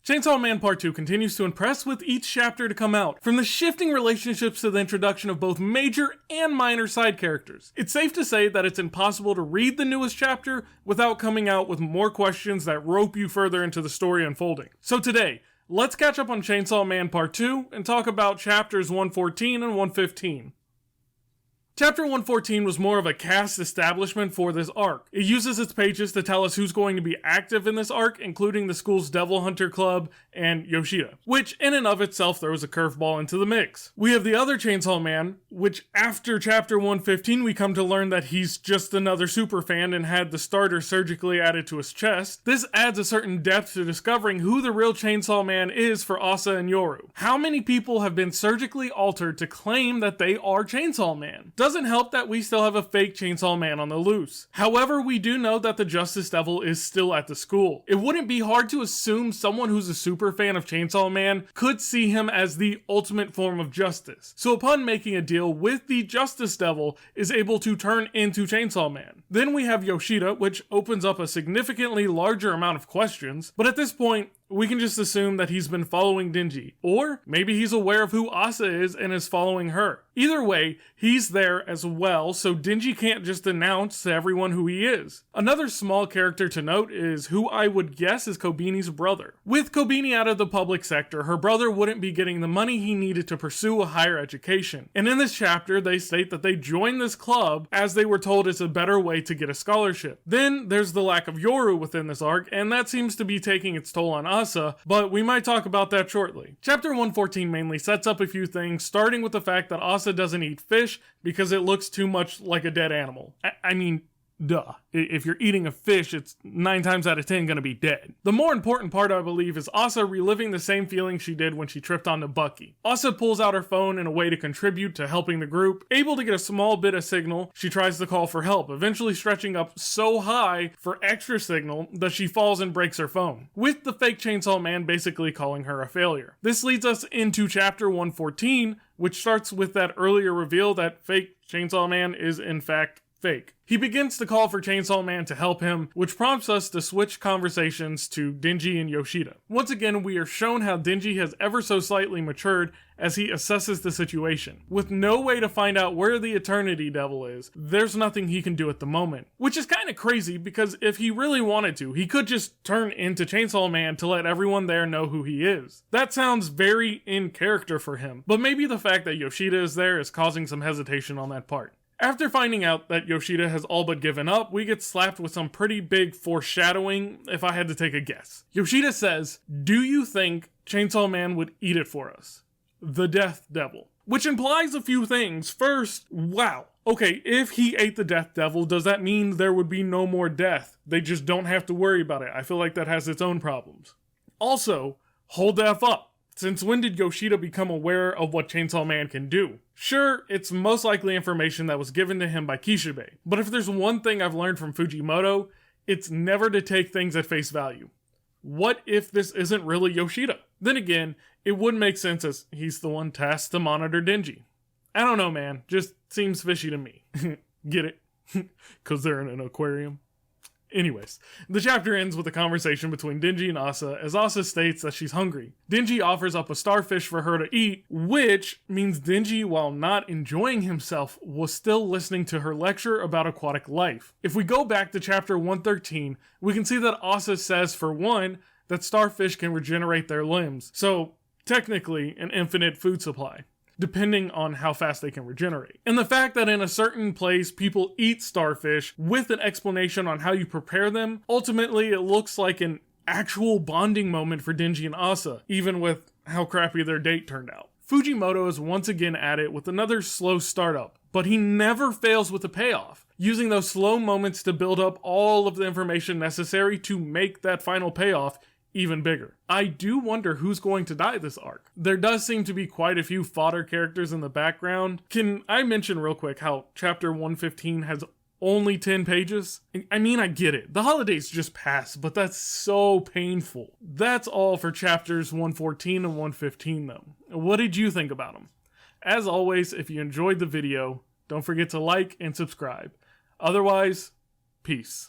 Chainsaw Man Part 2 continues to impress with each chapter to come out, from the shifting relationships to the introduction of both major and minor side characters. It's safe to say that it's impossible to read the newest chapter without coming out with more questions that rope you further into the story unfolding. So today, let's catch up on Chainsaw Man Part 2 and talk about chapters 114 and 115. Chapter 114 was more of a cast establishment for this arc. It uses its pages to tell us who's going to be active in this arc, including the school's Devil Hunter Club and Yoshida, which in and of itself throws a curveball into the mix. We have the other Chainsaw Man, which after chapter 115 we come to learn that he's just another superfan and had the starter surgically added to his chest. This adds a certain depth to discovering who the real Chainsaw Man is for Asa and Yoru. How many people have been surgically altered to claim that they are Chainsaw Man? Doesn't help that we still have a fake Chainsaw Man on the loose. However, we do know that the Justice Devil is still at the school. It wouldn't be hard to assume someone who's a super fan of Chainsaw Man could see him as the ultimate form of justice. So upon making a deal with the Justice Devil, is able to turn into Chainsaw Man. Then we have Yoshida, which opens up a significantly larger amount of questions, but at this point, we can just assume that he's been following Denji, or maybe he's aware of who Asa is and is following her. Either way, he's there as well, so Denji can't just announce to everyone who he is. Another small character to note is who I would guess is Kobeni's brother. With Kobeni out of the public sector, her brother wouldn't be getting the money he needed to pursue a higher education. And in this chapter, they state that they joined this club as they were told it's a better way to get a scholarship. Then there's the lack of Yoru within this arc, and that seems to be taking its toll on Asa, but we might talk about that shortly. Chapter 114 mainly sets up a few things, starting with the fact that Asa doesn't eat fish because it looks too much like a dead animal. I mean, duh. If you're eating a fish, it's 9 times out of 10 gonna be dead. The more important part, I believe, is Asa reliving the same feeling she did when she tripped onto Bucky. Asa pulls out her phone in a way to contribute to helping the group. Able to get a small bit of signal, she tries to call for help, eventually stretching up so high for extra signal that she falls and breaks her phone, with the fake Chainsaw Man basically calling her a failure. This leads us into chapter 114, which starts with that earlier reveal that fake Chainsaw Man is in fact fake. He begins to call for Chainsaw Man to help him, which prompts us to switch conversations to Denji and Yoshida. Once again, we are shown how Denji has ever so slightly matured as he assesses the situation. With no way to find out where the Eternity Devil is, there's nothing he can do at the moment. Which is kind of crazy, because if he really wanted to, he could just turn into Chainsaw Man to let everyone there know who he is. That sounds very in character for him, but maybe the fact that Yoshida is there is causing some hesitation on that part. After finding out that Yoshida has all but given up, we get slapped with some pretty big foreshadowing, if I had to take a guess. Yoshida says, "Do you think Chainsaw Man would eat it for us? The Death Devil." Which implies a few things. First, wow. Okay, if he ate the Death Devil, does that mean there would be no more death? They just don't have to worry about it. I feel like that has its own problems. Also, hold the F up. Since when did Yoshida become aware of what Chainsaw Man can do? Sure, it's most likely information that was given to him by Kishibe, but if there's one thing I've learned from Fujimoto, it's never to take things at face value. What if this isn't really Yoshida? Then again, it would make sense as he's the one tasked to monitor Denji. I don't know, man, just seems fishy to me. Get it? 'Cause they're in an aquarium. Anyways, the chapter ends with a conversation between Denji and Asa, as Asa states that she's hungry. Denji offers up a starfish for her to eat, which means Denji, while not enjoying himself, was still listening to her lecture about aquatic life. If we go back to chapter 113, we can see that Asa says, for one, that starfish can regenerate their limbs, so technically an infinite food supply, depending on how fast they can regenerate. And the fact that in a certain place people eat starfish with an explanation on how you prepare them, ultimately it looks like an actual bonding moment for Denji and Asa, even with how crappy their date turned out. Fujimoto is once again at it with another slow startup, but he never fails with the payoff, using those slow moments to build up all of the information necessary to make that final payoff even bigger. I do wonder who's going to die this arc. There does seem to be quite a few fodder characters in the background. Can I mention real quick how chapter 115 has only 10 pages? I mean, I get it. The holidays just passed, but that's so painful. That's all for chapters 114 and 115 though. What did you think about them? As always, if you enjoyed the video, don't forget to like and subscribe. Otherwise, peace.